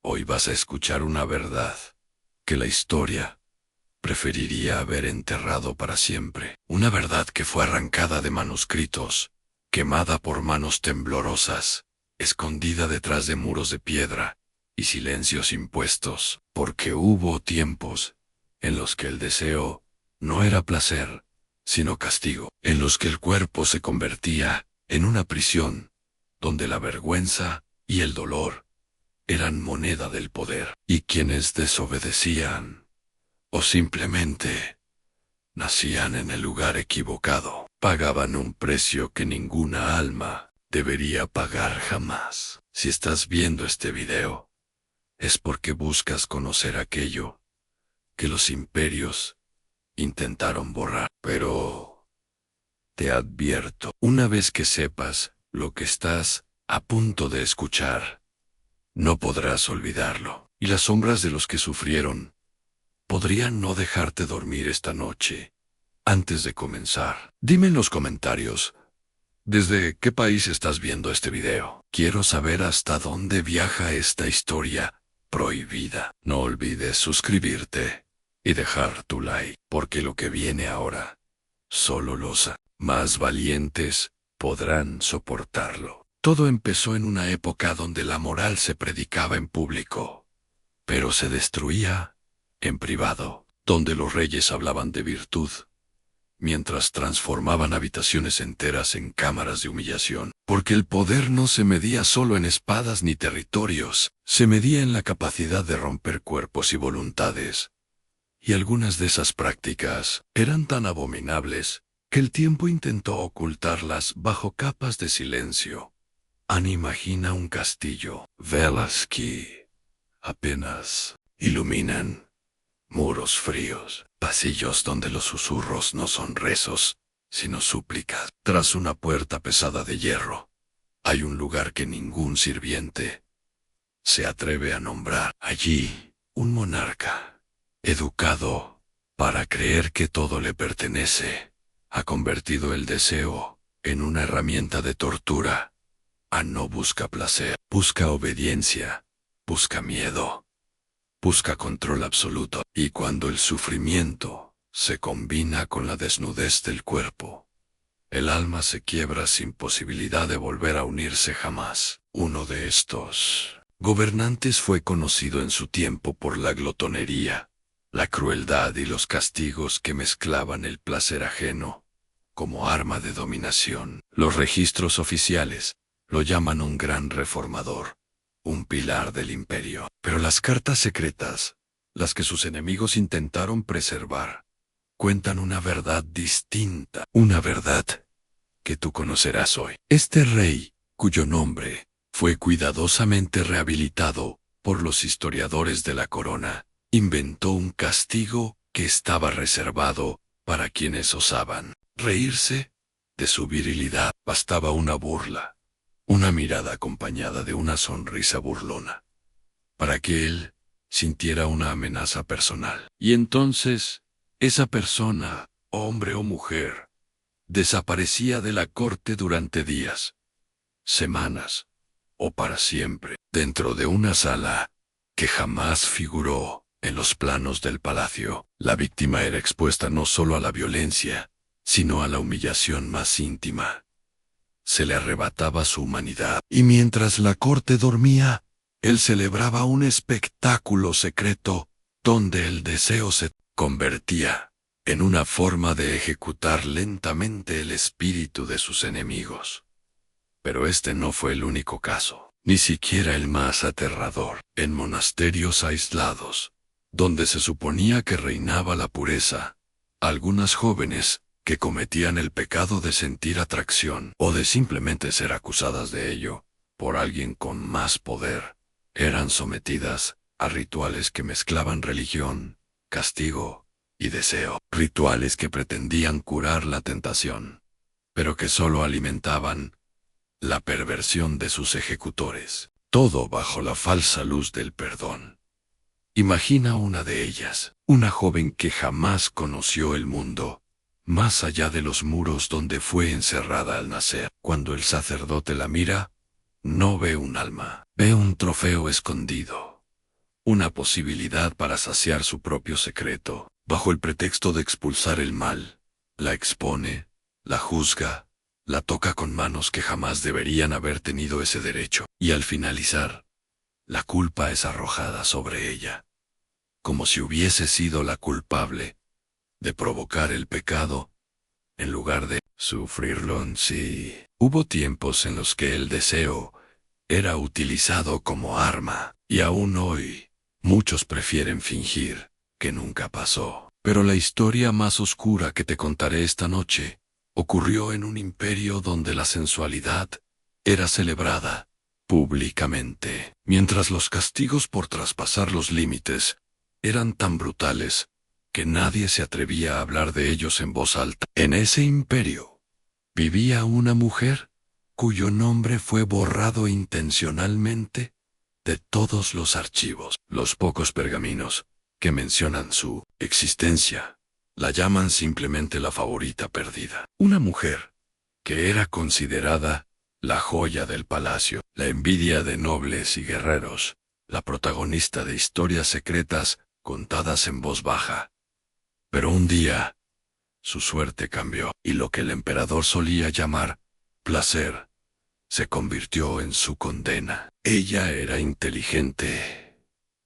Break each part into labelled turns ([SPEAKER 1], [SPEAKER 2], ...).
[SPEAKER 1] Hoy vas a escuchar una verdad que la historia preferiría haber enterrado para siempre. Una verdad que fue arrancada de manuscritos, quemada por manos temblorosas, escondida detrás de muros de piedra y silencios impuestos, porque hubo tiempos en los que el deseo no era placer, sino castigo, en los que el cuerpo se convertía en una prisión, donde la vergüenza y el dolor eran moneda del poder, y quienes desobedecían, o simplemente nacían en el lugar equivocado, pagaban un precio que ninguna alma debería pagar jamás. Si estás viendo este video, es porque buscas conocer aquello que los imperios intentaron borrar. Pero te advierto, una vez que sepas lo que estás a punto de escuchar, no podrás olvidarlo. Y las sombras de los que sufrieron podrían no dejarte dormir esta noche. Antes de comenzar, dime en los comentarios, ¿desde qué país estás viendo este video? Quiero saber hasta dónde viaja esta historia prohibida. No olvides suscribirte y dejar tu like, porque lo que viene ahora, solo los más valientes podrán soportarlo. Todo empezó en una época donde la moral se predicaba en público, pero se destruía en privado, donde los reyes hablaban de virtud, mientras transformaban habitaciones enteras en cámaras de humillación. Porque el poder no se medía solo en espadas ni territorios, se medía en la capacidad de romper cuerpos y voluntades. Y algunas de esas prácticas eran tan abominables que el tiempo intentó ocultarlas bajo capas de silencio. Imagina un castillo, velas que apenas iluminan, muros fríos, pasillos donde los susurros no son rezos, sino súplicas. Tras una puerta pesada de hierro, hay un lugar que ningún sirviente se atreve a nombrar. Allí, un monarca, educado para creer que todo le pertenece, ha convertido el deseo en una herramienta de tortura. No busca placer, busca obediencia, busca miedo, busca control absoluto. Y cuando el sufrimiento se combina con la desnudez del cuerpo, el alma se quiebra sin posibilidad de volver a unirse jamás. Uno de estos gobernantes fue conocido en su tiempo por la glotonería, la crueldad y los castigos que mezclaban el placer ajeno como arma de dominación. Los registros oficiales lo llaman un gran reformador, un pilar del imperio. Pero las cartas secretas, las que sus enemigos intentaron preservar, cuentan una verdad distinta, una verdad que tú conocerás hoy. Este rey, cuyo nombre fue cuidadosamente rehabilitado por los historiadores de la corona, inventó un castigo que estaba reservado para quienes osaban reírse de su virilidad. Bastaba una burla, una mirada acompañada de una sonrisa burlona, para que él sintiera una amenaza personal. Y entonces, esa persona, hombre o mujer, desaparecía de la corte durante días, semanas, o para siempre, dentro de una sala que jamás figuró en los planos del palacio. La víctima era expuesta no solo a la violencia, sino a la humillación más íntima. Se le arrebataba su humanidad, y mientras la corte dormía, él celebraba un espectáculo secreto, donde el deseo se convertía en una forma de ejecutar lentamente el espíritu de sus enemigos. Pero este no fue el único caso, ni siquiera el más aterrador. En monasterios aislados, donde se suponía que reinaba la pureza, algunas jóvenes que cometían el pecado de sentir atracción o de simplemente ser acusadas de ello por alguien con más poder, eran sometidas a rituales que mezclaban religión, castigo y deseo. Rituales que pretendían curar la tentación, pero que solo alimentaban la perversión de sus ejecutores. Todo bajo la falsa luz del perdón. Imagina una de ellas, una joven que jamás conoció el mundo, más allá de los muros donde fue encerrada al nacer. Cuando el sacerdote la mira, no ve un alma, ve un trofeo escondido, una posibilidad para saciar su propio secreto. Bajo el pretexto de expulsar el mal, la expone, la juzga, la toca con manos que jamás deberían haber tenido ese derecho, y al finalizar, la culpa es arrojada sobre ella, como si hubiese sido la culpable de provocar el pecado, en lugar de sufrirlo en sí. Hubo tiempos en los que el deseo era utilizado como arma, y aún hoy, muchos prefieren fingir que nunca pasó. Pero la historia más oscura que te contaré esta noche ocurrió en un imperio donde la sensualidad era celebrada públicamente, mientras los castigos por traspasar los límites eran tan brutales que nadie se atrevía a hablar de ellos en voz alta. En ese imperio vivía una mujer cuyo nombre fue borrado intencionalmente de todos los archivos. Los pocos pergaminos que mencionan su existencia la llaman simplemente la favorita perdida. Una mujer que era considerada la joya del palacio, la envidia de nobles y guerreros, la protagonista de historias secretas contadas en voz baja. Pero un día, su suerte cambió, y lo que el emperador solía llamar placer se convirtió en su condena. Ella era inteligente,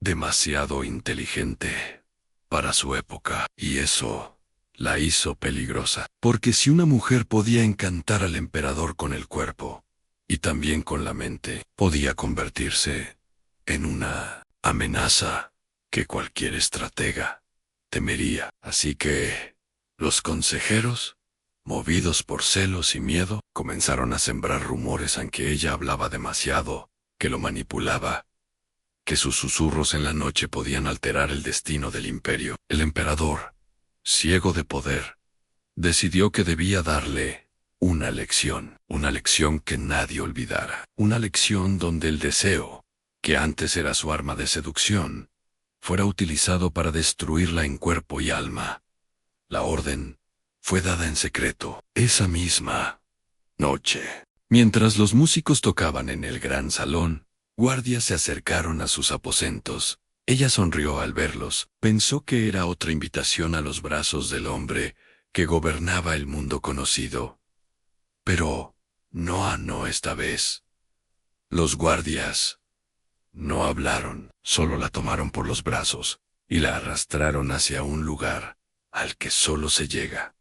[SPEAKER 1] demasiado inteligente para su época, y eso la hizo peligrosa. Porque si una mujer podía encantar al emperador con el cuerpo, y también con la mente, podía convertirse en una amenaza que cualquier estratega temería. Así que los consejeros, movidos por celos y miedo, comenzaron a sembrar rumores en que ella hablaba demasiado, que lo manipulaba, que sus susurros en la noche podían alterar el destino del imperio. El emperador, ciego de poder, decidió que debía darle una lección que nadie olvidara, una lección donde el deseo, que antes era su arma de seducción, fuera utilizado para destruirla en cuerpo y alma. La orden fue dada en secreto. Esa misma noche, mientras los músicos tocaban en el gran salón, guardias se acercaron a sus aposentos. Ella sonrió al verlos, pensó que era otra invitación a los brazos del hombre que gobernaba el mundo conocido. Pero no esta vez. Los guardias no hablaron, solo la tomaron por los brazos y la arrastraron hacia un lugar al que solo se llega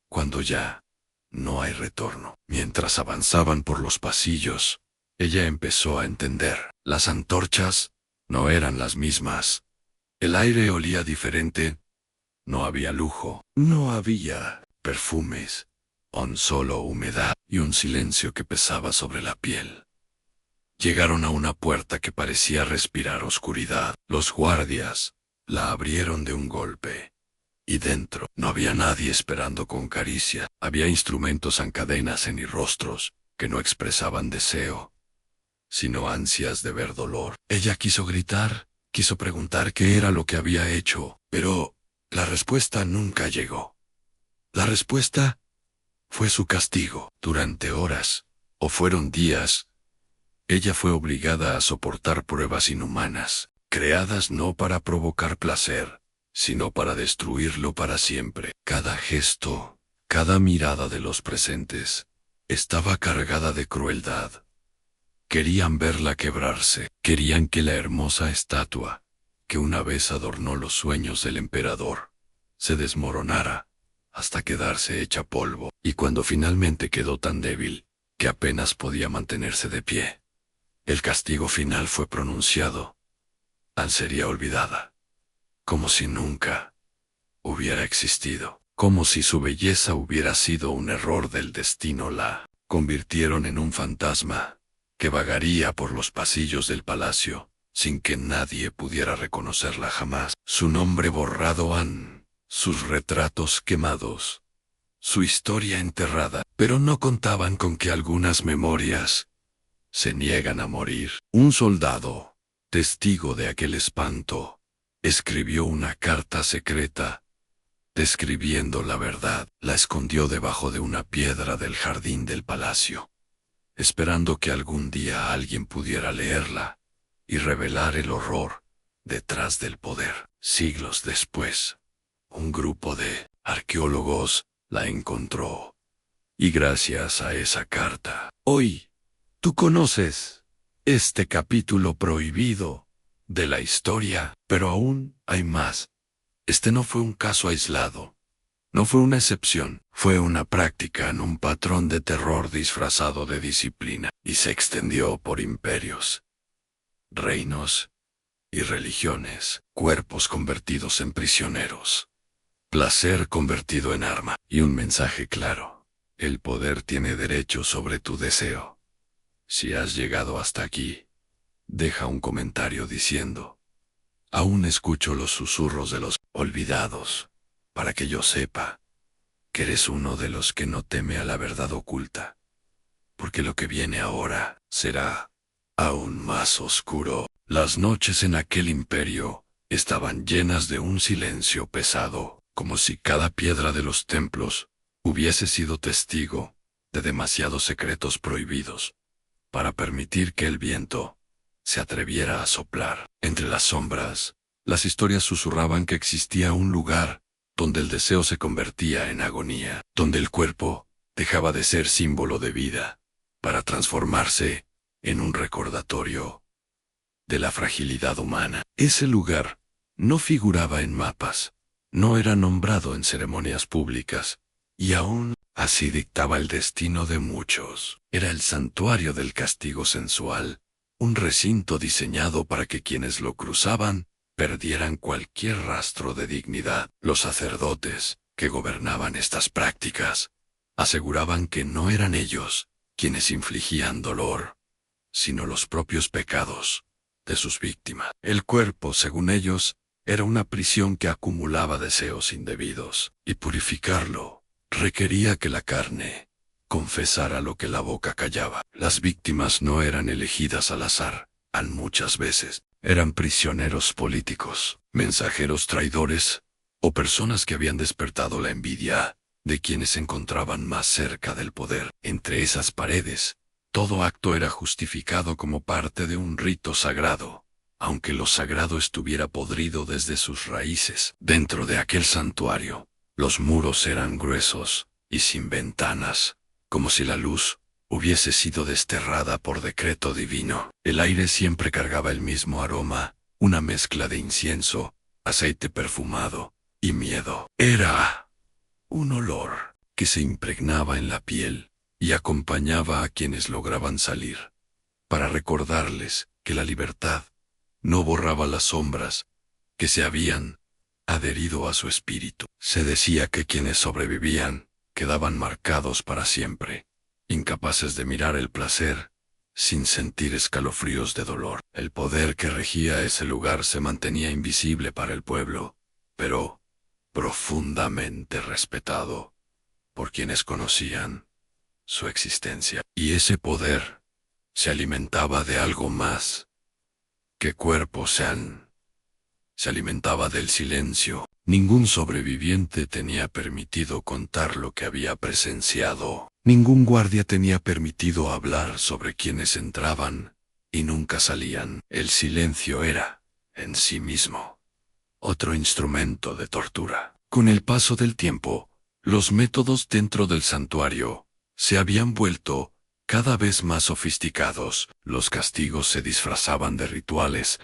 [SPEAKER 1] cuando ya no hay retorno. Mientras avanzaban por los pasillos, ella empezó a entender. Las antorchas no eran las mismas. El aire olía diferente. No había lujo. No había perfumes. Solo humedad y un silencio que pesaba sobre la piel. Llegaron a una puerta que parecía respirar oscuridad. Los guardias la abrieron de un golpe. Y dentro no había nadie esperando con caricia. Había instrumentos en cadenas y rostros que no expresaban deseo, sino ansias de ver dolor. Ella quiso gritar, quiso preguntar qué era lo que había hecho, pero la respuesta nunca llegó. La respuesta fue su castigo. Durante horas, o fueron días, ella fue obligada a soportar pruebas inhumanas, creadas no para provocar placer, sino para destruirlo para siempre. Cada gesto, cada mirada de los presentes, estaba cargada de crueldad. Querían verla quebrarse, querían que la hermosa estatua, que una vez adornó los sueños del emperador, se desmoronara, hasta quedarse hecha polvo. Y cuando finalmente quedó tan débil, que apenas podía mantenerse de pie, el castigo final fue pronunciado. Sería olvidada, como si nunca hubiera existido, como si su belleza hubiera sido un error del destino. La convirtieron en un fantasma que vagaría por los pasillos del palacio, sin que nadie pudiera reconocerla jamás. Su nombre borrado, sus retratos quemados, su historia enterrada, pero no contaban con que algunas memorias se niegan a morir. Un soldado, testigo de aquel espanto, escribió una carta secreta, describiendo la verdad. La escondió debajo de una piedra del jardín del palacio, esperando que algún día alguien pudiera leerla y revelar el horror detrás del poder. Siglos después, un grupo de arqueólogos la encontró. Y gracias a esa carta, hoy, tú conoces este capítulo prohibido de la historia, pero aún hay más. Este no fue un caso aislado. No fue una excepción, fue una práctica en un patrón de terror disfrazado de disciplina, y se extendió por imperios, reinos y religiones, cuerpos convertidos en prisioneros, placer convertido en arma, y un mensaje claro: el poder tiene derecho sobre tu deseo. Si has llegado hasta aquí, deja un comentario diciendo: aún escucho los susurros de los olvidados, para que yo sepa que eres uno de los que no teme a la verdad oculta, porque lo que viene ahora será aún más oscuro. Las noches en aquel imperio estaban llenas de un silencio pesado, como si cada piedra de los templos hubiese sido testigo de demasiados secretos prohibidos para permitir que el viento se atreviera a soplar. Entre las sombras, las historias susurraban que existía un lugar donde el deseo se convertía en agonía, donde el cuerpo dejaba de ser símbolo de vida para transformarse en un recordatorio de la fragilidad humana. Ese lugar no figuraba en mapas, no era nombrado en ceremonias públicas, y aún así dictaba el destino de muchos. Era el santuario del castigo sensual, un recinto diseñado para que quienes lo cruzaban perdieran cualquier rastro de dignidad. Los sacerdotes que gobernaban estas prácticas aseguraban que no eran ellos quienes infligían dolor, sino los propios pecados de sus víctimas. El cuerpo, según ellos, era una prisión que acumulaba deseos indebidos, y purificarlo requería que la carne confesara lo que la boca callaba. Las víctimas no eran elegidas al azar, muchas veces eran prisioneros políticos, mensajeros traidores, o personas que habían despertado la envidia de quienes se encontraban más cerca del poder. Entre esas paredes, todo acto era justificado como parte de un rito sagrado, aunque lo sagrado estuviera podrido desde sus raíces. Dentro de aquel santuario, los muros eran gruesos y sin ventanas, como si la luz hubiese sido desterrada por decreto divino. El aire siempre cargaba el mismo aroma, una mezcla de incienso, aceite perfumado y miedo. Era un olor que se impregnaba en la piel y acompañaba a quienes lograban salir, para recordarles que la libertad no borraba las sombras que se habían adherido a su espíritu. Se decía que quienes sobrevivían quedaban marcados para siempre, incapaces de mirar el placer sin sentir escalofríos de dolor. El poder que regía ese lugar se mantenía invisible para el pueblo, pero profundamente respetado por quienes conocían su existencia. Y ese poder se alimentaba de algo más que cuerpos se alimentaba del silencio. Ningún sobreviviente tenía permitido contar lo que había presenciado. Ningún guardia tenía permitido hablar sobre quienes entraban y nunca salían. El silencio era, en sí mismo, otro instrumento de tortura. Con el paso del tiempo, los métodos dentro del santuario se habían vuelto cada vez más sofisticados. Los castigos se disfrazaban de rituales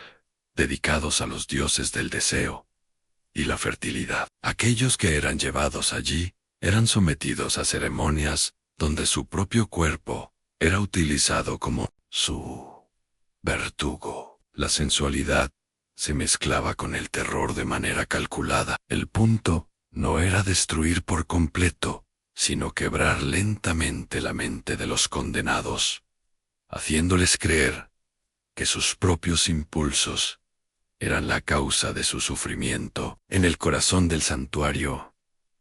[SPEAKER 1] dedicados a los dioses del deseo y la fertilidad. Aquellos que eran llevados allí eran sometidos a ceremonias donde su propio cuerpo era utilizado como su verdugo. La sensualidad se mezclaba con el terror de manera calculada. El punto no era destruir por completo, sino quebrar lentamente la mente de los condenados, haciéndoles creer que sus propios impulsos eran la causa de su sufrimiento. En el corazón del santuario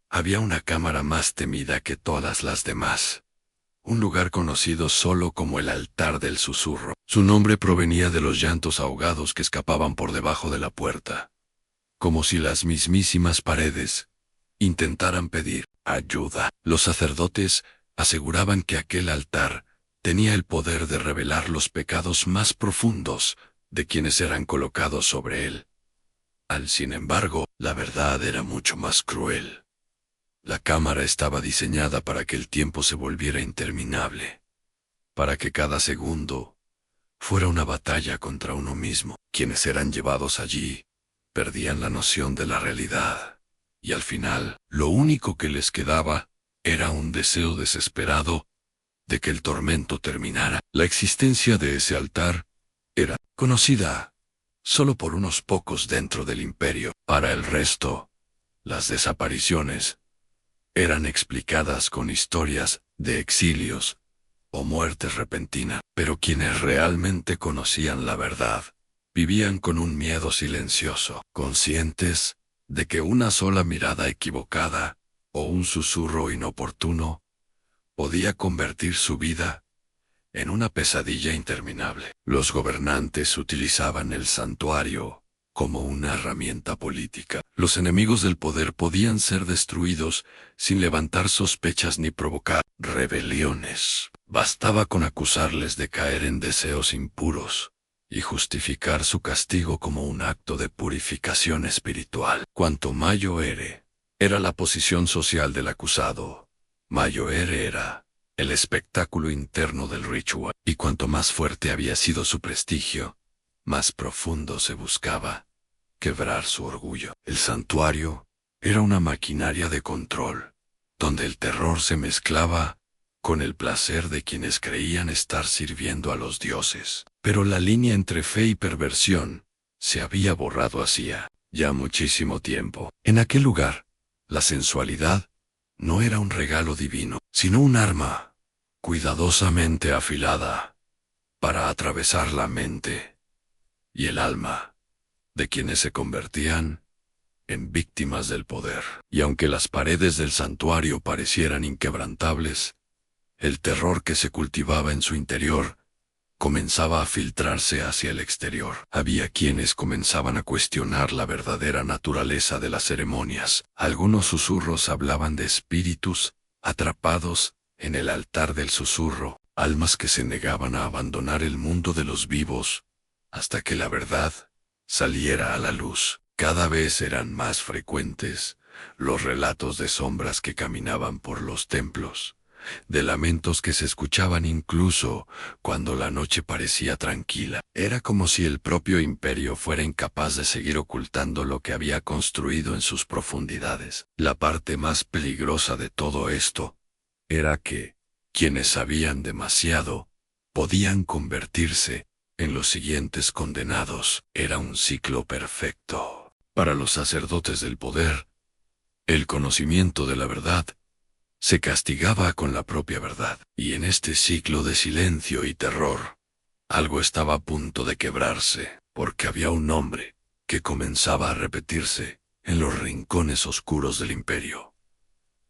[SPEAKER 1] había una cámara más temida que todas las demás, un lugar conocido solo como el altar del susurro. Su nombre provenía de los llantos ahogados que escapaban por debajo de la puerta, como si las mismísimas paredes intentaran pedir ayuda. Los sacerdotes aseguraban que aquel altar tenía el poder de revelar los pecados más profundos de quienes eran colocados sobre él. Sin embargo, la verdad era mucho más cruel. La cámara estaba diseñada para que el tiempo se volviera interminable, para que cada segundo fuera una batalla contra uno mismo. Quienes eran llevados allí perdían la noción de la realidad, y al final, lo único que les quedaba era un deseo desesperado de que el tormento terminara. La existencia de ese altar era conocida solo por unos pocos dentro del imperio. Para el resto, las desapariciones eran explicadas con historias de exilios o muertes repentinas, pero quienes realmente conocían la verdad vivían con un miedo silencioso, conscientes de que una sola mirada equivocada o un susurro inoportuno podía convertir su vida en una pesadilla interminable. Los gobernantes utilizaban el santuario como una herramienta política. Los enemigos del poder podían ser destruidos sin levantar sospechas ni provocar rebeliones. Bastaba con acusarles de caer en deseos impuros y justificar su castigo como un acto de purificación espiritual. Cuanto mayor era la posición social del acusado, mayor era el espectáculo interno del ritual, y cuanto más fuerte había sido su prestigio, más profundo se buscaba quebrar su orgullo. El santuario era una maquinaria de control, donde el terror se mezclaba con el placer de quienes creían estar sirviendo a los dioses. Pero la línea entre fe y perversión se había borrado hacía ya muchísimo tiempo. En aquel lugar, la sensualidad no era un regalo divino, sino un arma cuidadosamente afilada para atravesar la mente y el alma de quienes se convertían en víctimas del poder. Y aunque las paredes del santuario parecieran inquebrantables, el terror que se cultivaba en su interior comenzaba a filtrarse hacia el exterior. Había quienes comenzaban a cuestionar la verdadera naturaleza de las ceremonias. Algunos susurros hablaban de espíritus atrapados en el altar del susurro, almas que se negaban a abandonar el mundo de los vivos hasta que la verdad saliera a la luz. Cada vez eran más frecuentes los relatos de sombras que caminaban por los templos, de lamentos que se escuchaban incluso cuando la noche parecía tranquila. Era como si el propio imperio fuera incapaz de seguir ocultando lo que había construido en sus profundidades. La parte más peligrosa de todo esto era que quienes sabían demasiado podían convertirse en los siguientes condenados. Era un ciclo perfecto. Para los sacerdotes del poder, el conocimiento de la verdad se castigaba con la propia verdad. Y en este ciclo de silencio y terror, algo estaba a punto de quebrarse, porque había un nombre que comenzaba a repetirse en los rincones oscuros del imperio.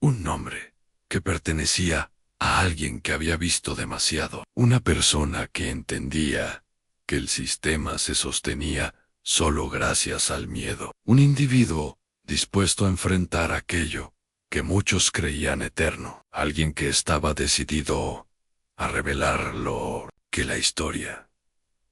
[SPEAKER 1] Un nombre que pertenecía a alguien que había visto demasiado. Una persona que entendía que el sistema se sostenía solo gracias al miedo. Un individuo dispuesto a enfrentar aquello que muchos creían eterno. Alguien que estaba decidido a revelar lo que la historia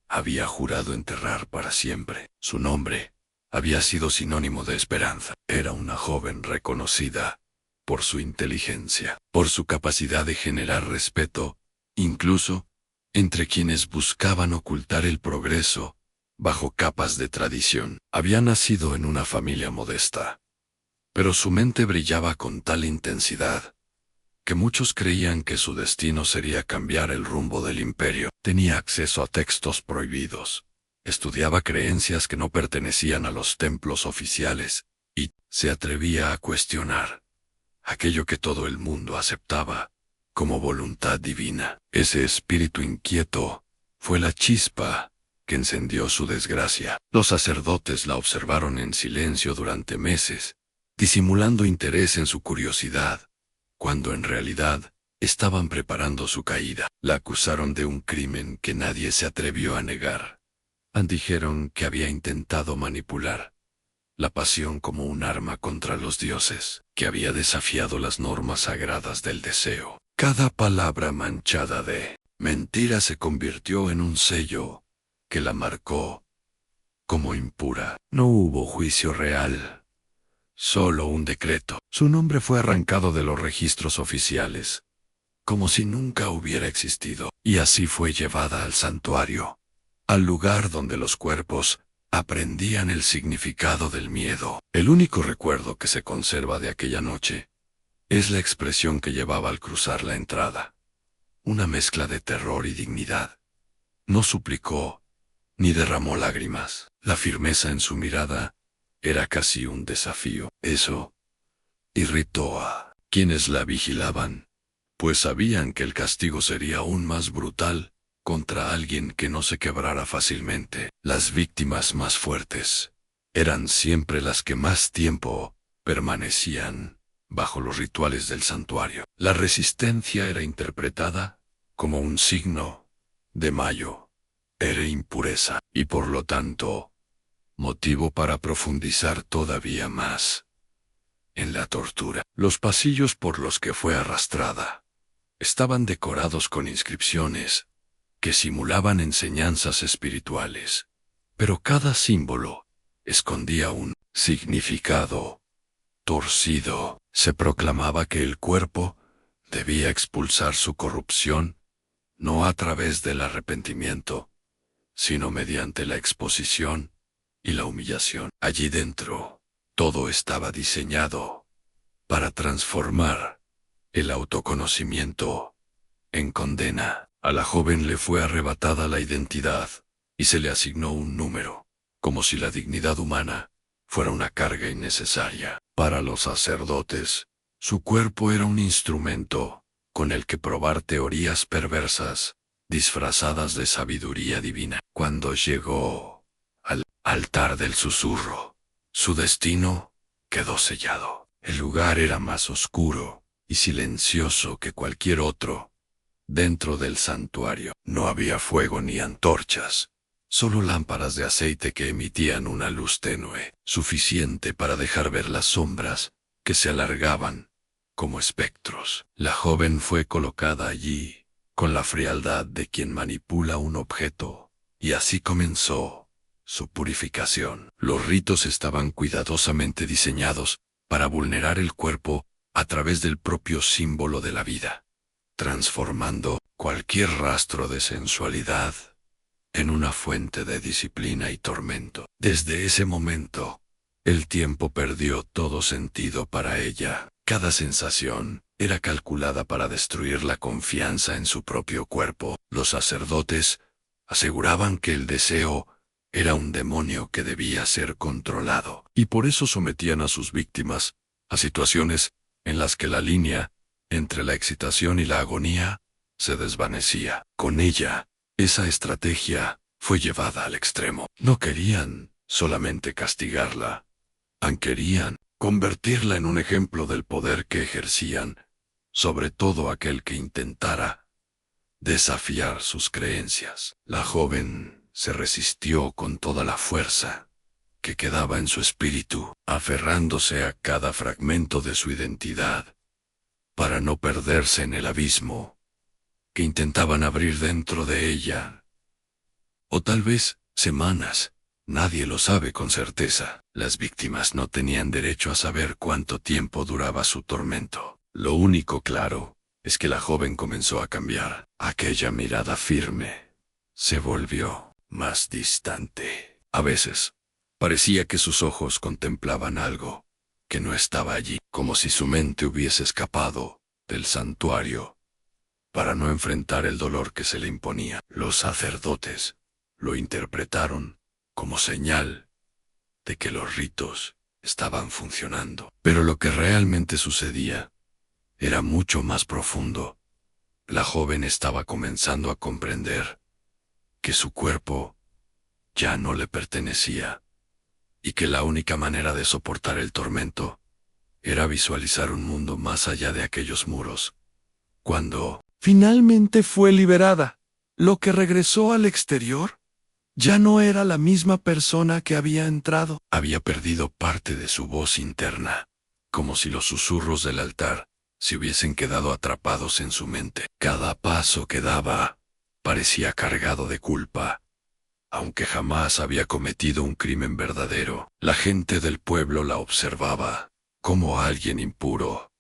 [SPEAKER 1] había jurado enterrar para siempre. Su nombre había sido sinónimo de esperanza. Era una joven reconocida por su inteligencia, por su capacidad de generar respeto, incluso entre quienes buscaban ocultar el progreso bajo capas de tradición. Había nacido en una familia modesta, pero su mente brillaba con tal intensidad que muchos creían que su destino sería cambiar el rumbo del imperio. Tenía acceso a textos prohibidos, estudiaba creencias que no pertenecían a los templos oficiales, y se atrevía a cuestionar aquello que todo el mundo aceptaba como voluntad divina. Ese espíritu inquieto fue la chispa que encendió su desgracia. Los sacerdotes la observaron en silencio durante meses, disimulando interés en su curiosidad, cuando en realidad estaban preparando su caída. La acusaron de un crimen que nadie se atrevió a negar. Dijeron que había intentado manipular la pasión como un arma contra los dioses, que había desafiado las normas sagradas del deseo. Cada palabra manchada de mentira se convirtió en un sello que la marcó como impura. No hubo juicio real, solo un decreto. Su nombre fue arrancado de los registros oficiales, como si nunca hubiera existido, y así fue llevada al santuario, al lugar donde los cuerpos aprendían el significado del miedo. El único recuerdo que se conserva de aquella noche es la expresión que llevaba al cruzar la entrada, una mezcla de terror y dignidad. No suplicó, ni derramó lágrimas. La firmeza en su mirada era casi un desafío. Eso irritó a quienes la vigilaban, pues sabían que el castigo sería aún más brutal contra alguien que no se quebrara fácilmente. Las víctimas más fuertes eran siempre las que más tiempo permanecían bajo los rituales del santuario. La resistencia era interpretada como un signo de mayo, era impureza, y por lo tanto, motivo para profundizar todavía más en la tortura. Los pasillos por los que fue arrastrada estaban decorados con inscripciones que simulaban enseñanzas espirituales, pero cada símbolo escondía un significado torcido. Se proclamaba que el cuerpo debía expulsar su corrupción, no a través del arrepentimiento, sino mediante la exposición y la humillación. Allí dentro, todo estaba diseñado para transformar el autoconocimiento en condena. A la joven le fue arrebatada la identidad y se le asignó un número, como si la dignidad humana fuera una carga innecesaria. Para los sacerdotes, su cuerpo era un instrumento con el que probar teorías perversas, disfrazadas de sabiduría divina. Cuando llegó al altar del susurro, su destino quedó sellado. El lugar era más oscuro y silencioso que cualquier otro. Dentro del santuario no había fuego ni antorchas, solo lámparas de aceite que emitían una luz tenue, suficiente para dejar ver las sombras que se alargaban como espectros. La joven fue colocada allí con la frialdad de quien manipula un objeto, y así comenzó su purificación. Los ritos estaban cuidadosamente diseñados para vulnerar el cuerpo a través del propio símbolo de la vida, transformando cualquier rastro de sensualidad en una fuente de disciplina y tormento. Desde ese momento, el tiempo perdió todo sentido para ella. Cada sensación era calculada para destruir la confianza en su propio cuerpo. Los sacerdotes aseguraban que el deseo era un demonio que debía ser controlado, y por eso sometían a sus víctimas a situaciones en las que la línea entre la excitación y la agonía se desvanecía. Con ella, esa estrategia fue llevada al extremo. No querían solamente castigarla, querían convertirla en un ejemplo del poder que ejercían sobre todo aquel que intentara desafiar sus creencias. La joven se resistió con toda la fuerza que quedaba en su espíritu, aferrándose a cada fragmento de su identidad, para no perderse en el abismo que intentaban abrir dentro de ella. O tal vez semanas, nadie lo sabe con certeza. Las víctimas no tenían derecho a saber cuánto tiempo duraba su tormento. Lo único claro es que la joven comenzó a cambiar. Aquella mirada firme se volvió más distante. A veces, parecía que sus ojos contemplaban algo que no estaba allí, como si su mente hubiese escapado del santuario para no enfrentar el dolor que se le imponía. Los sacerdotes lo interpretaron como señal de que los ritos estaban funcionando. Pero lo que realmente sucedía era mucho más profundo. La joven estaba comenzando a comprender que su cuerpo ya no le pertenecía, y que la única manera de soportar el tormento era visualizar un mundo más allá de aquellos muros. Cuando finalmente fue liberada, lo que regresó al exterior ya no era la misma persona que había entrado. Había perdido parte de su voz interna, como si los susurros del altar se hubiesen quedado atrapados en su mente. Cada paso que daba parecía cargado de culpa, Aunque jamás había cometido un crimen verdadero, la gente del pueblo la observaba como alguien impuro,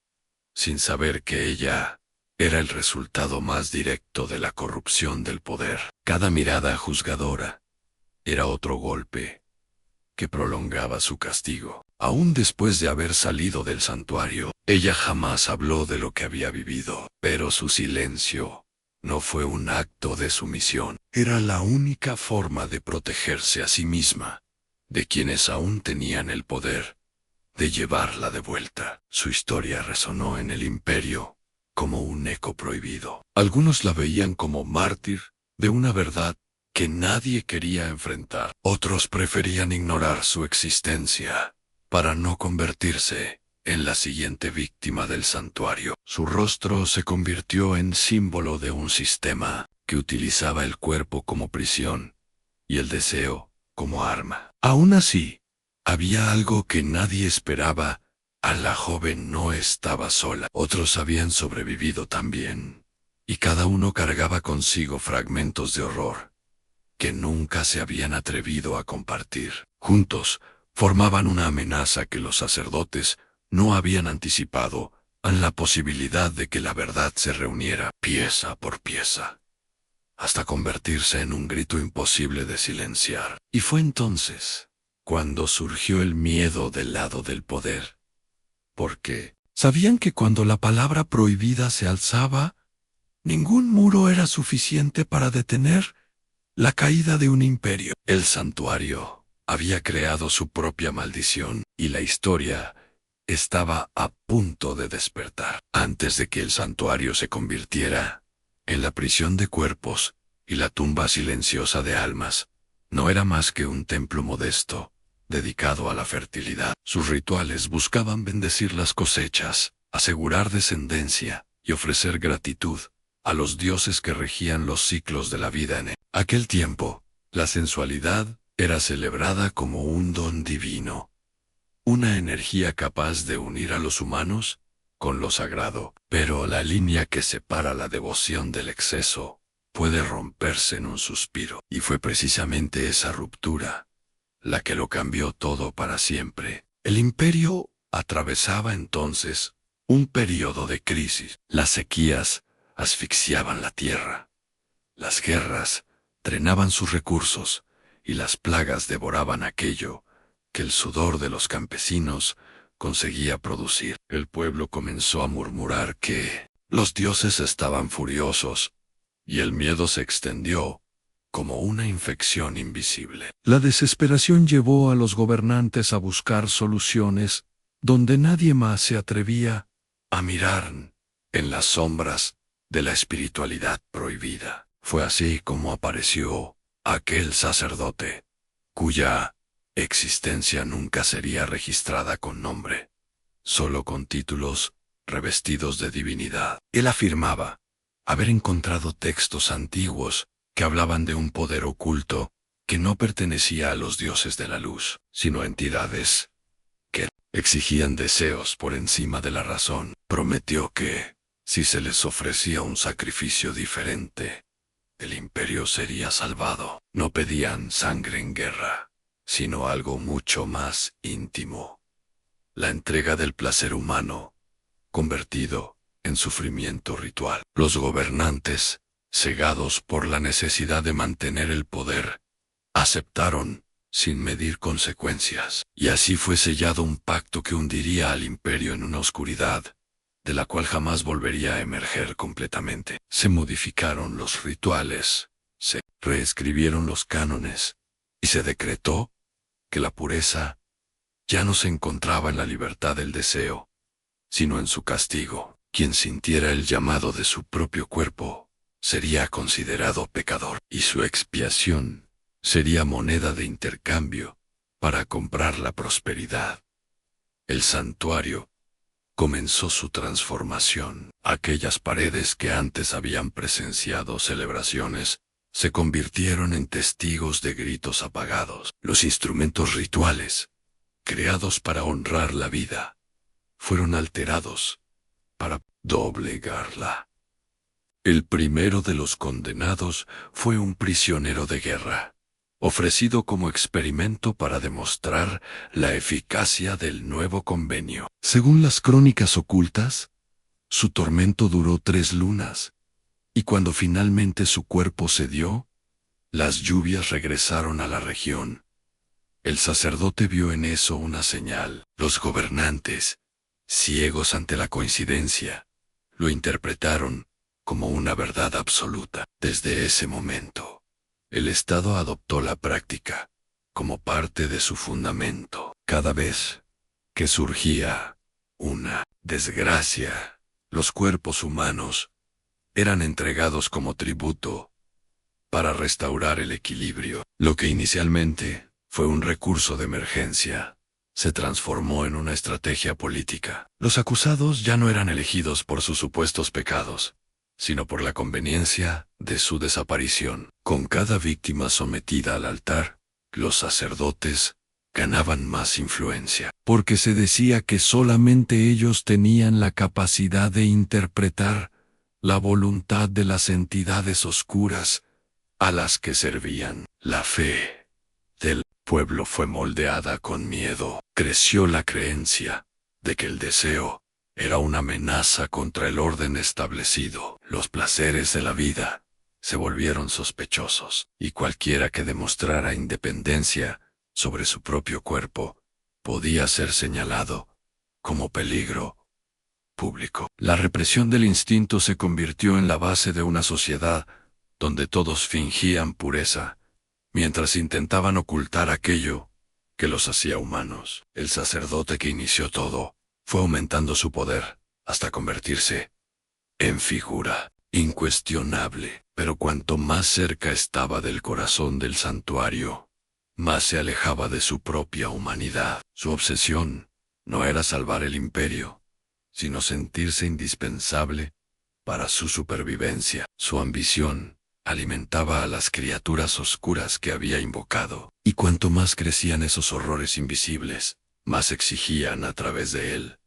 [SPEAKER 1] sin saber que ella era el resultado más directo de la corrupción del poder. Cada mirada juzgadora era otro golpe que prolongaba su castigo. Aún después de haber salido del santuario, ella jamás habló de lo que había vivido, pero su silencio no fue un acto de sumisión. Era la única forma de protegerse a sí misma, de quienes aún tenían el poder de llevarla de vuelta. Su historia resonó en el imperio como un eco prohibido. Algunos la veían como mártir de una verdad que nadie quería enfrentar. Otros preferían ignorar su existencia para no convertirse en la siguiente víctima del santuario. Su rostro se convirtió en símbolo de un sistema que utilizaba el cuerpo como prisión y el deseo como arma. Aún así, había algo que nadie esperaba. A la joven no estaba sola. Otros habían sobrevivido también, y cada uno cargaba consigo fragmentos de horror que nunca se habían atrevido a compartir. Juntos, formaban una amenaza que los sacerdotes no habían anticipado, en la posibilidad de que la verdad se reuniera pieza por pieza, hasta convertirse en un grito imposible de silenciar. Y fue entonces cuando surgió el miedo del lado del poder, porque sabían que cuando la palabra prohibida se alzaba, ningún muro era suficiente para detener la caída de un imperio. El santuario había creado su propia maldición, y la historia estaba a punto de despertar. Antes de que el santuario se convirtiera en la prisión de cuerpos y la tumba silenciosa de almas, no era más que un templo modesto, dedicado a la fertilidad. Sus rituales buscaban bendecir las cosechas, asegurar descendencia y ofrecer gratitud a los dioses que regían los ciclos de la vida. En aquel tiempo, la sensualidad era celebrada como un don divino, una energía capaz de unir a los humanos con lo sagrado. Pero la línea que separa la devoción del exceso puede romperse en un suspiro, y fue precisamente esa ruptura la que lo cambió todo para siempre. El imperio atravesaba entonces un periodo de crisis. Las sequías asfixiaban la tierra, las guerras drenaban sus recursos, y las plagas devoraban aquello que el sudor de los campesinos conseguía producir. El pueblo comenzó a murmurar que los dioses estaban furiosos, y el miedo se extendió como una infección invisible. La desesperación llevó a los gobernantes a buscar soluciones donde nadie más se atrevía a mirar, en las sombras de la espiritualidad prohibida. Fue así como apareció aquel sacerdote, cuya existencia nunca sería registrada con nombre, solo con títulos revestidos de divinidad. Él afirmaba haber encontrado textos antiguos que hablaban de un poder oculto que no pertenecía a los dioses de la luz, sino a entidades que exigían deseos por encima de la razón. Prometió que, si se les ofrecía un sacrificio diferente, el imperio sería salvado. No pedían sangre en guerra, sino algo mucho más íntimo: la entrega del placer humano, convertido en sufrimiento ritual. Los gobernantes, cegados por la necesidad de mantener el poder, aceptaron sin medir consecuencias. Y así fue sellado un pacto que hundiría al imperio en una oscuridad de la cual jamás volvería a emerger completamente. Se modificaron los rituales, se reescribieron los cánones, y se decretó que la pureza ya no se encontraba en la libertad del deseo, sino en su castigo. Quien sintiera el llamado de su propio cuerpo sería considerado pecador, y su expiación sería moneda de intercambio para comprar la prosperidad. El santuario comenzó su transformación. Aquellas paredes que antes habían presenciado celebraciones se convirtieron en testigos de gritos apagados. Los instrumentos rituales, creados para honrar la vida, fueron alterados para doblegarla. El primero de los condenados fue un prisionero de guerra, ofrecido como experimento para demostrar la eficacia del nuevo convenio. Según las crónicas ocultas, su tormento duró 3 lunas, y cuando finalmente su cuerpo cedió, las lluvias regresaron a la región. El sacerdote vio en eso una señal. Los gobernantes, ciegos ante la coincidencia, lo interpretaron como una verdad absoluta. Desde ese momento, el Estado adoptó la práctica como parte de su fundamento. Cada vez que surgía una desgracia, los cuerpos humanos eran entregados como tributo para restaurar el equilibrio. Lo que inicialmente fue un recurso de emergencia se transformó en una estrategia política. Los acusados ya no eran elegidos por sus supuestos pecados, sino por la conveniencia de su desaparición. Con cada víctima sometida al altar, los sacerdotes ganaban más influencia, porque se decía que solamente ellos tenían la capacidad de interpretar la voluntad de las entidades oscuras a las que servían. La fe del pueblo fue moldeada con miedo. Creció la creencia de que el deseo era una amenaza contra el orden establecido. Los placeres de la vida se volvieron sospechosos, y cualquiera que demostrara independencia sobre su propio cuerpo podía ser señalado como peligro público. La represión del instinto se convirtió en la base de una sociedad donde todos fingían pureza, mientras intentaban ocultar aquello que los hacía humanos. El sacerdote que inició todo fue aumentando su poder hasta convertirse en figura incuestionable. Pero cuanto más cerca estaba del corazón del santuario, más se alejaba de su propia humanidad. Su obsesión no era salvar el imperio, sino sentirse indispensable para su supervivencia. Su ambición alimentaba a las criaturas oscuras que había invocado, y cuanto más crecían esos horrores invisibles, más exigían a través de él.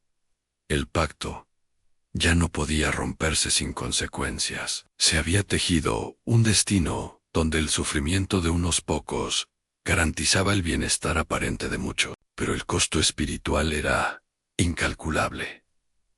[SPEAKER 1] El pacto ya no podía romperse sin consecuencias. Se había tejido un destino donde el sufrimiento de unos pocos garantizaba el bienestar aparente de muchos, pero el costo espiritual era incalculable,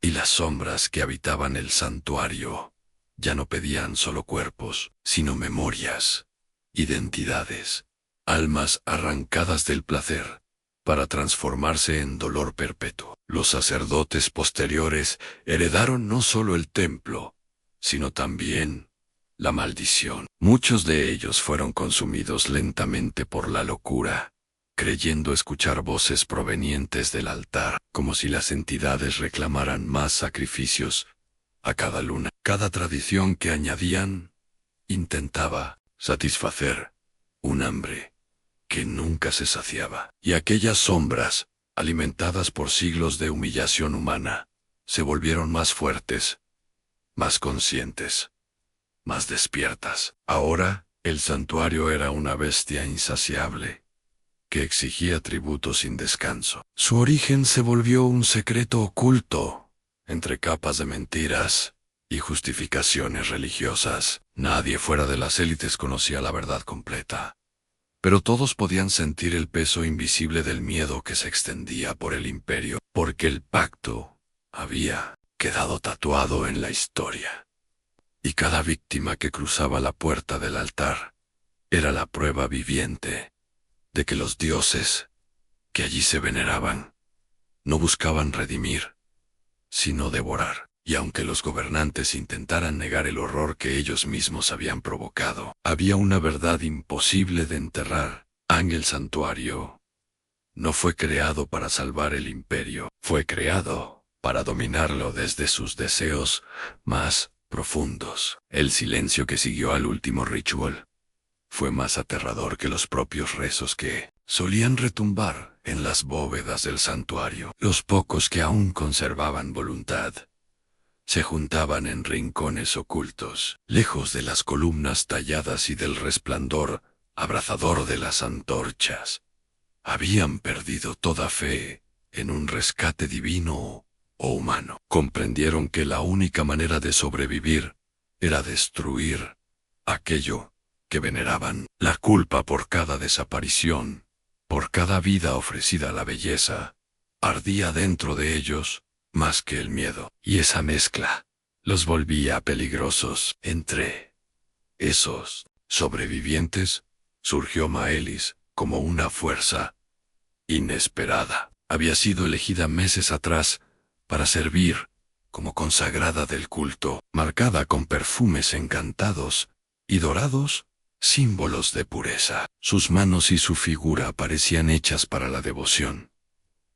[SPEAKER 1] y las sombras que habitaban el santuario ya no pedían solo cuerpos, sino memorias, identidades, almas arrancadas del placer para transformarse en dolor perpetuo. Los sacerdotes posteriores heredaron no solo el templo, sino también la maldición. Muchos de ellos fueron consumidos lentamente por la locura, creyendo escuchar voces provenientes del altar, como si las entidades reclamaran más sacrificios a cada luna. Cada tradición que añadían intentaba satisfacer un hambre que nunca se saciaba. Y aquellas sombras, alimentadas por siglos de humillación humana, se volvieron más fuertes, más conscientes, más despiertas. Ahora, el santuario era una bestia insaciable, que exigía tributo sin descanso. Su origen se volvió un secreto oculto, entre capas de mentiras y justificaciones religiosas. Nadie fuera de las élites conocía la verdad completa, pero todos podían sentir el peso invisible del miedo que se extendía por el imperio, porque el pacto había quedado tatuado en la historia, y cada víctima que cruzaba la puerta del altar era la prueba viviente de que los dioses que allí se veneraban no buscaban redimir, sino devorar. Y aunque los gobernantes intentaran negar el horror que ellos mismos habían provocado, había una verdad imposible de enterrar. El santuario no fue creado para salvar el imperio, fue creado para dominarlo desde sus deseos más profundos. El silencio que siguió al último ritual fue más aterrador que los propios rezos que solían retumbar en las bóvedas del santuario. Los pocos que aún conservaban voluntad se juntaban en rincones ocultos, lejos de las columnas talladas y del resplandor abrazador de las antorchas. Habían perdido toda fe en un rescate divino o humano. Comprendieron que la única manera de sobrevivir era destruir aquello que veneraban. La culpa por cada desaparición, por cada vida ofrecida a la belleza, ardía dentro de ellos más que el miedo. Y esa mezcla los volvía peligrosos. Entre esos sobrevivientes surgió Maelis como una fuerza inesperada. Había sido elegida meses atrás para servir como consagrada del culto, marcada con perfumes encantados y dorados, símbolos de pureza. Sus manos y su figura parecían hechas para la devoción,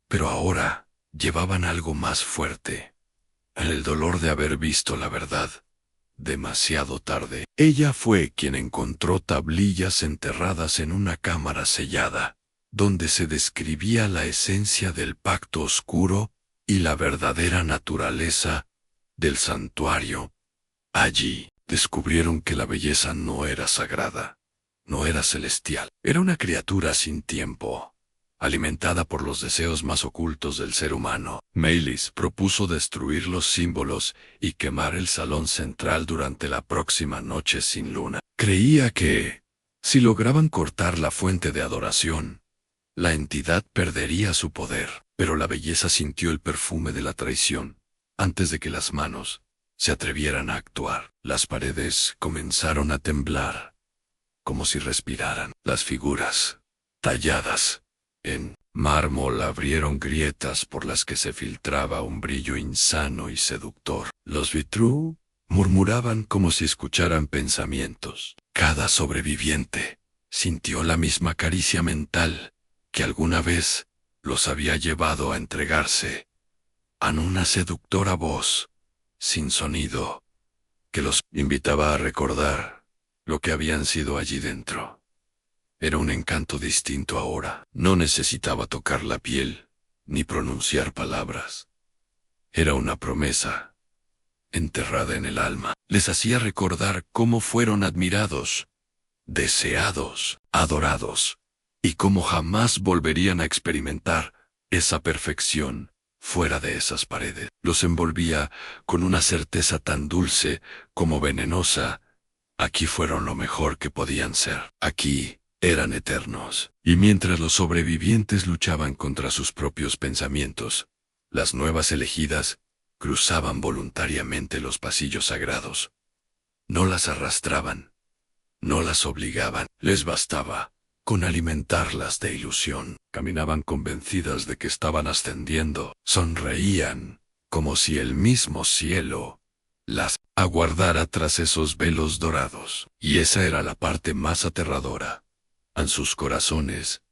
[SPEAKER 1] pero ahora llevaban algo más fuerte, el dolor de haber visto la verdad demasiado tarde. Ella fue quien encontró tablillas enterradas en una cámara sellada, donde se describía la esencia del pacto oscuro y la verdadera naturaleza del santuario. Allí descubrieron que la belleza no era sagrada, no era celestial, era una criatura sin tiempo, alimentada por los deseos más ocultos del ser humano. Maelis propuso destruir los símbolos y quemar el salón central durante la próxima noche sin luna. Creía que, si lograban cortar la fuente de adoración, la entidad perdería su poder. Pero la belleza sintió el perfume de la traición antes de que las manos se atrevieran a actuar. Las paredes comenzaron a temblar, como si respiraran. Las figuras, talladas en mármol, abrieron grietas por las que se filtraba un brillo insano y seductor. Los vitrú murmuraban como si escucharan pensamientos. Cada sobreviviente sintió la misma caricia mental que alguna vez los había llevado a entregarse a una seductora voz, sin sonido, que los invitaba a recordar lo que habían sido allí dentro. Era un encanto distinto ahora. No necesitaba tocar la piel, ni pronunciar palabras. Era una promesa, enterrada en el alma. Les hacía recordar cómo fueron admirados, deseados, adorados, y cómo jamás volverían a experimentar esa perfección fuera de esas paredes. Los envolvía con una certeza tan dulce como venenosa. Aquí fueron lo mejor que podían ser. Aquí eran eternos. Y mientras los sobrevivientes luchaban contra sus propios pensamientos, las nuevas elegidas cruzaban voluntariamente los pasillos sagrados. No las arrastraban, no las obligaban. Les bastaba con alimentarlas de ilusión. Caminaban convencidas de que estaban ascendiendo. Sonreían, como si el mismo cielo las aguardara tras esos velos dorados. Y esa era la parte más aterradora. En sus corazones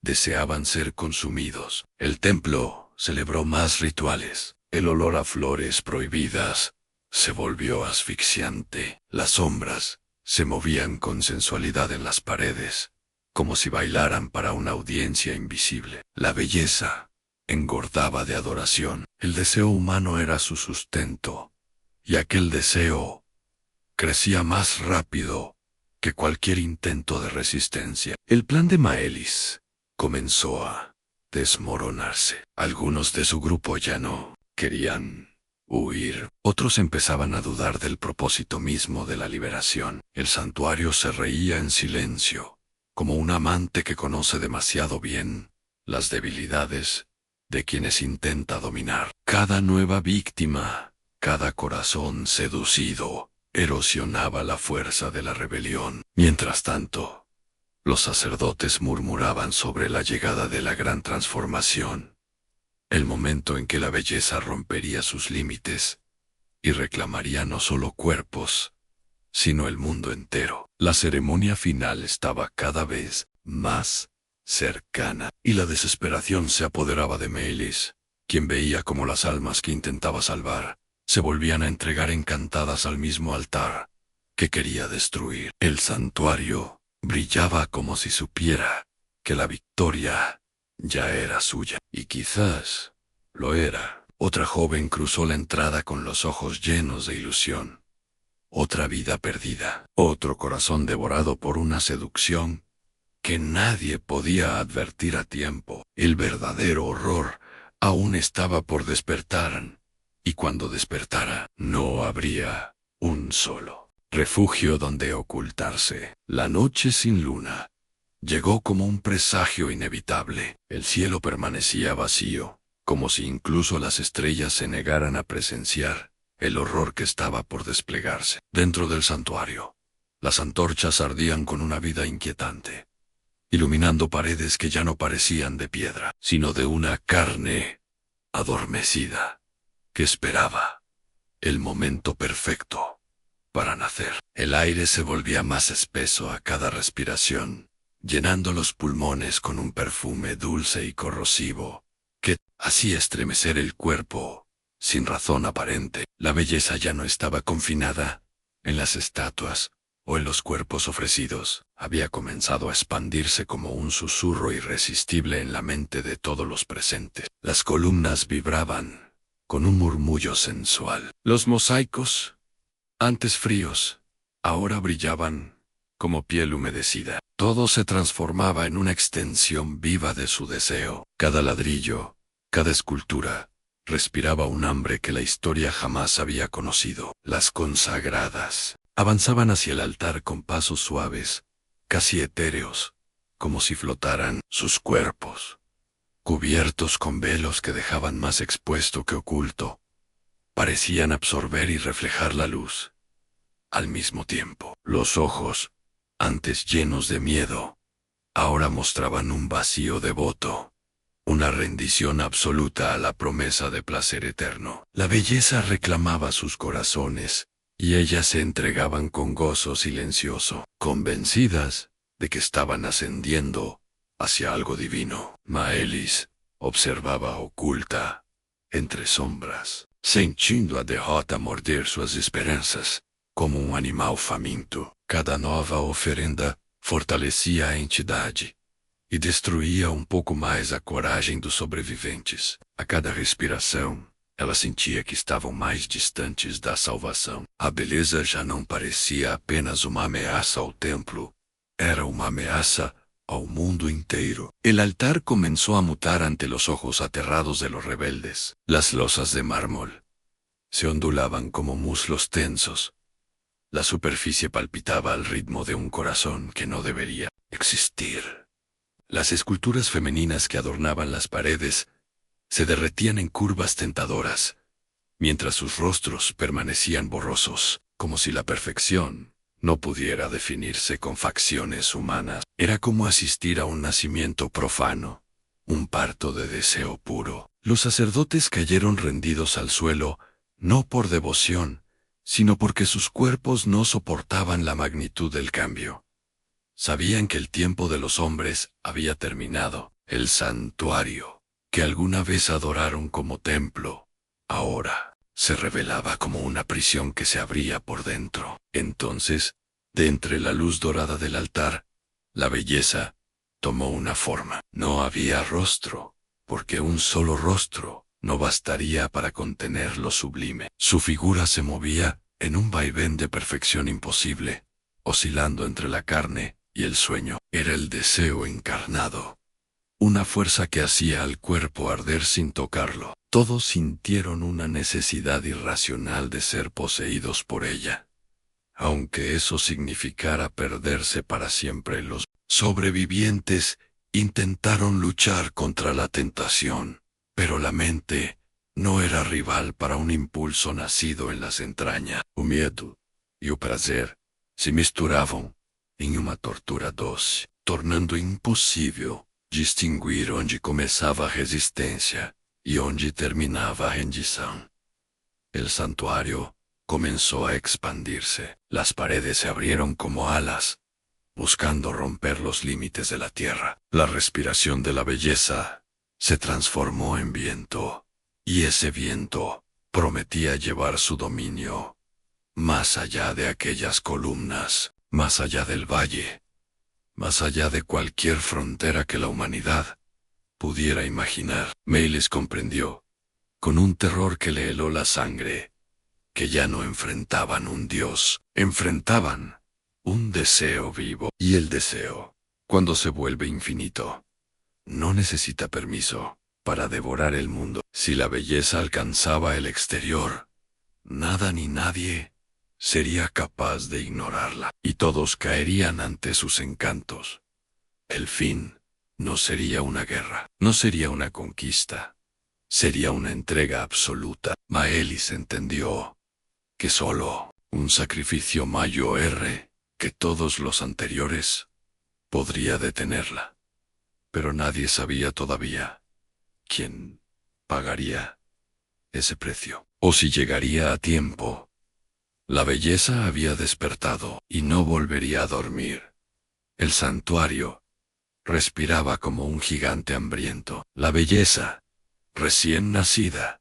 [SPEAKER 1] deseaban ser consumidos. El templo celebró más rituales. El olor a flores prohibidas se volvió asfixiante. Las sombras se movían con sensualidad en las paredes, como si bailaran para una audiencia invisible. La belleza engordaba de adoración. El deseo humano era su sustento, y aquel deseo crecía más rápido que cualquier intento de resistencia. El plan de Maelis comenzó a desmoronarse. Algunos de su grupo ya no querían huir. Otros empezaban a dudar del propósito mismo de la liberación. El santuario se reía en silencio, como un amante que conoce demasiado bien las debilidades de quienes intenta dominar. Cada nueva víctima, cada corazón seducido, erosionaba la fuerza de la rebelión. Mientras tanto, los sacerdotes murmuraban sobre la llegada de la gran transformación, el momento en que la belleza rompería sus límites y reclamaría no solo cuerpos, sino el mundo entero. La ceremonia final estaba cada vez más cercana, y la desesperación se apoderaba de Maelis, quien veía cómo las almas que intentaba salvar se volvían a entregar encantadas al mismo altar que quería destruir. El santuario brillaba como si supiera que la victoria ya era suya. Y quizás lo era. Otra joven cruzó la entrada con los ojos llenos de ilusión. Otra vida perdida. Otro corazón devorado por una seducción que nadie podía advertir a tiempo. El verdadero horror aún estaba por despertar. Y cuando despertara, no habría un solo refugio donde ocultarse. La noche sin luna llegó como un presagio inevitable. El cielo permanecía vacío, como si incluso las estrellas se negaran a presenciar el horror que estaba por desplegarse. Dentro del santuario, las antorchas ardían con una vida inquietante, iluminando paredes que ya no parecían de piedra, sino de una carne adormecida, que esperaba el momento perfecto para nacer. El aire se volvía más espeso a cada respiración, llenando los pulmones con un perfume dulce y corrosivo, que hacía estremecer el cuerpo sin razón aparente. La belleza ya no estaba confinada en las estatuas o en los cuerpos ofrecidos. Había comenzado a expandirse como un susurro irresistible en la mente de todos los presentes. Las columnas vibraban con un murmullo sensual. Los mosaicos, antes fríos, ahora brillaban como piel humedecida. Todo se transformaba en una extensión viva de su deseo. Cada ladrillo, cada escultura, respiraba un hambre que la historia jamás había conocido. Las consagradas avanzaban hacia el altar con pasos suaves, casi etéreos, como si flotaran. Sus cuerpos, cubiertos con velos que dejaban más expuesto que oculto, parecían absorber y reflejar la luz. Al mismo tiempo, los ojos, antes llenos de miedo, ahora mostraban un vacío devoto, una rendición absoluta a la promesa de placer eterno. La belleza reclamaba sus corazones, y ellas se entregaban con gozo silencioso, convencidas de que estaban ascendiendo hacia algo divino. Maelis observaba oculta, entre sombras, sentindo a derrota morder suas esperanças, como um animal faminto. Cada nova oferenda fortalecia a entidade e destruía um pouco mais a coragem dos sobreviventes. A cada respiração, ela sentia que estavam mais distantes da salvação. A beleza já não parecia apenas uma ameaça ao templo, era uma ameaça ao mundo inteiro. El altar comenzó a mutar ante los ojos aterrados de los rebeldes. Las losas de mármol se ondulaban como muslos tensos. La superficie palpitaba al ritmo de un corazón que no debería existir. Las esculturas femeninas que adornaban las paredes se derretían en curvas tentadoras, mientras sus rostros permanecían borrosos, como si la perfección no pudiera definirse con facciones humanas. Era como asistir a un nacimiento profano, un parto de deseo puro. Los sacerdotes cayeron rendidos al suelo, no por devoción, sino porque sus cuerpos no soportaban la magnitud del cambio. Sabían que el tiempo de los hombres había terminado. El santuario, que alguna vez adoraron como templo, ahora se revelaba como una prisión que se abría por dentro. Entonces, de entre la luz dorada del altar, la belleza tomó una forma. No había rostro, porque un solo rostro no bastaría para contener lo sublime. Su figura se movía en un vaivén de perfección imposible, oscilando entre la carne y el sueño. Era el deseo encarnado, una fuerza que hacía al cuerpo arder sin tocarlo. Todos sintieron una necesidad irracional de ser poseídos por ella, aunque eso significara perderse para siempre. Los sobrevivientes intentaron luchar contra la tentación, pero la mente no era rival para un impulso nacido en las entrañas. O medo e o prazer se misturavam em uma tortura doce, tornando impossível distinguir onde começava a resistência e onde terminava a rendição. El santuario comenzó a expandirse. Las paredes se abrieron como alas, buscando romper los límites de la tierra. La respiración de la belleza se transformó en viento, y ese viento prometía llevar su dominio más allá de aquellas columnas, más allá del valle, más allá de cualquier frontera que la humanidad pudiera imaginar. Maelis comprendió, con un terror que le heló la sangre, que ya no enfrentaban un dios, enfrentaban un deseo vivo. Y el deseo, cuando se vuelve infinito, no necesita permiso para devorar el mundo. Si la belleza alcanzaba el exterior, nada ni nadie sería capaz de ignorarla, y todos caerían ante sus encantos. El fin no sería una guerra, no sería una conquista, sería una entrega absoluta. Maelis entendió que solo un sacrificio mayor que todos los anteriores podría detenerla. Pero nadie sabía todavía quién pagaría ese precio, o si llegaría a tiempo. La belleza había despertado y no volvería a dormir. El santuario respiraba como un gigante hambriento. La belleza, recién nacida,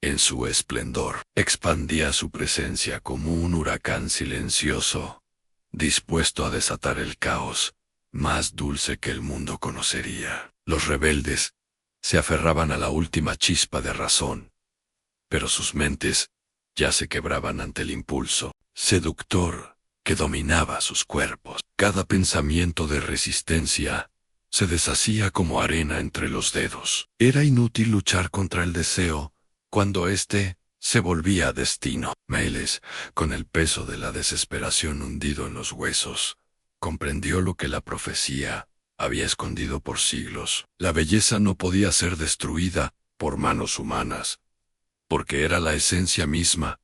[SPEAKER 1] en su esplendor, expandía su presencia como un huracán silencioso, dispuesto a desatar el caos más dulce que el mundo conocería. Los rebeldes se aferraban a la última chispa de razón, pero sus mentes ya se quebraban ante el impulso seductor que dominaba sus cuerpos. Cada pensamiento de resistencia se deshacía como arena entre los dedos. Era inútil luchar contra el deseo cuando éste se volvía destino. Maelis, con el peso de la desesperación hundido en los huesos, comprendió lo que la profecía había escondido por siglos. La belleza no podía ser destruida por manos humanas, porque era la esencia misma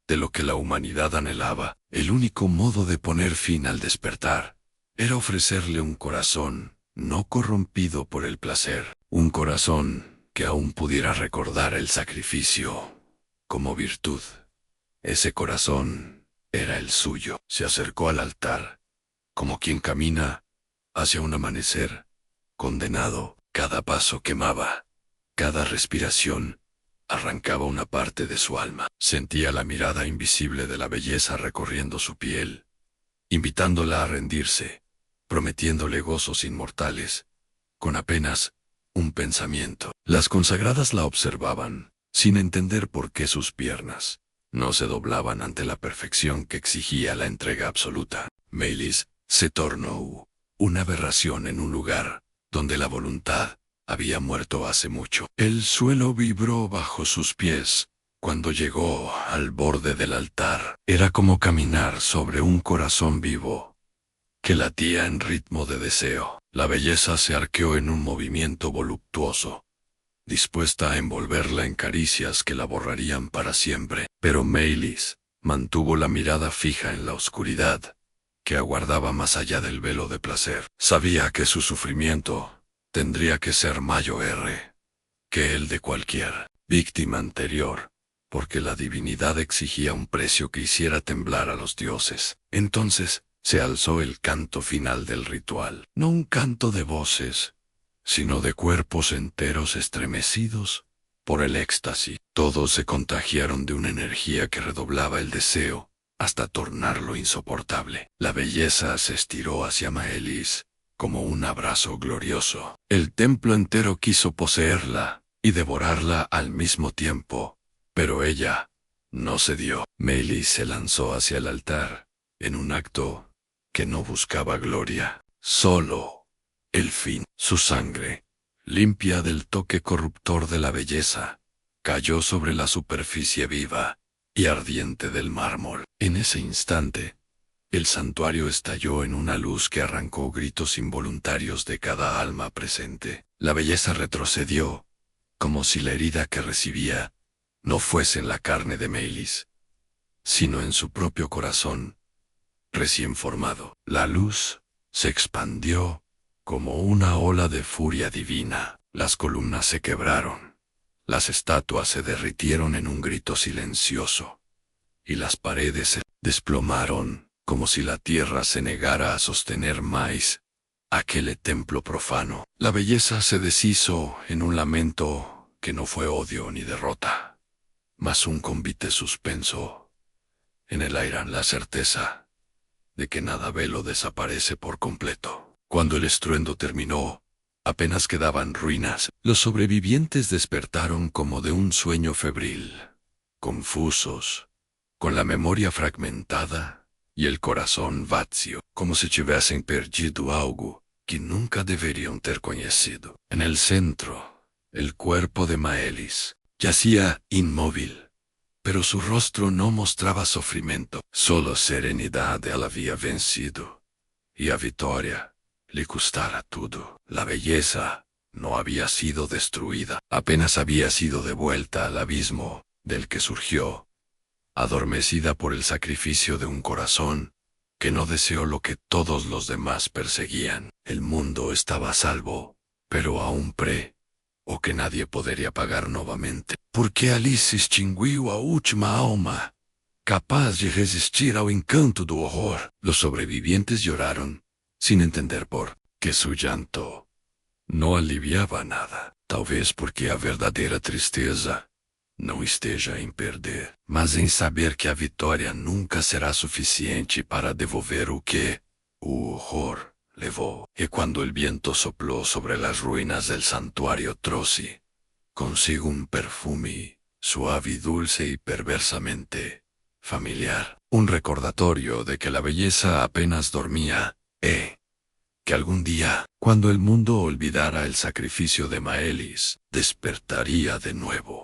[SPEAKER 1] de lo que la humanidad anhelaba. El único modo de poner fin al despertar era ofrecerle un corazón no corrompido por el placer, un corazón que aún pudiera recordar el sacrificio como virtud. Ese corazón era el suyo. Se acercó al altar, como quien camina hacia un amanecer condenado. Cada paso quemaba, cada respiración arrancaba una parte de su alma. Sentía la mirada invisible de la belleza recorriendo su piel, invitándola a rendirse, prometiéndole gozos inmortales, con apenas un pensamiento. Las consagradas la observaban, sin entender por qué sus piernas no se doblaban ante la perfección que exigía la entrega absoluta. Maelis se tornó una aberración en un lugar donde la voluntad había muerto hace mucho. El suelo vibró bajo sus pies cuando llegó al borde del altar. Era como caminar sobre un corazón vivo que latía en ritmo de deseo. La belleza se arqueó en un movimiento voluptuoso, dispuesta a envolverla en caricias que la borrarían para siempre. Pero Maelis mantuvo la mirada fija en la oscuridad que aguardaba más allá del velo de placer. Sabía que su sufrimiento tendría que ser mayor que el de cualquier víctima anterior, porque la divinidad exigía un precio que hiciera temblar a los dioses. Entonces se alzó el canto final del ritual, no un canto de voces, sino de cuerpos enteros estremecidos por el éxtasis. Todos se contagiaron de una energía que redoblaba el deseo hasta tornarlo insoportable. La belleza se estiró hacia Maelis como un abrazo glorioso. El templo entero quiso poseerla y devorarla al mismo tiempo, pero ella no cedió. Maelis se lanzó hacia el altar, en un acto que no buscaba gloria, solo el fin. Su sangre, limpia del toque corruptor de la belleza, cayó sobre la superficie viva y ardiente del mármol. En ese instante, el santuario estalló en una luz que arrancó gritos involuntarios de cada alma presente. La belleza retrocedió, como si la herida que recibía no fuese en la carne de Maelis, sino en su propio corazón recién formado. La luz se expandió como una ola de furia divina. Las columnas se quebraron, las estatuas se derritieron en un grito silencioso, y las paredes se desplomaron, como si la tierra se negara a sostener más aquel templo profano. La belleza se deshizo en un lamento que no fue odio ni derrota, mas un convite suspenso. En el aire la certeza de que nada velo desaparece por completo. Cuando el estruendo terminó, apenas quedaban ruinas. Los sobrevivientes despertaron como de un sueño febril, confusos, con la memoria fragmentada y el corazón vacío, como si tivessem perdido algo que nunca deberían ter conocido. En el centro, el cuerpo de Maelis yacía inmóvil, pero su rostro no mostraba sufrimiento, solo serenidad. Él había vencido, y a Vitória le gustara todo. La belleza no había sido destruida, apenas había sido devuelta al abismo del que surgió, adormecida por el sacrificio de un corazón que no deseó lo que todos los demás perseguían. El mundo estaba a salvo, pero a un o que nadie poderia pagar novamente, porque ali se extinguiu a última alma capaz de resistir ao encanto do horror. Los sobrevivientes lloraron, sin entender por qué su llanto no aliviava nada. Talvez porque a verdadeira tristeza não esteja em perder, mas em saber que a vitória nunca será suficiente para devolver o que o horror levó. Y cuando el viento sopló sobre las ruinas del santuario Troci, consigo un perfume suave y dulce y perversamente familiar, un recordatorio de que la belleza apenas dormía, que algún día, cuando el mundo olvidara el sacrificio de Maelis, despertaría de nuevo.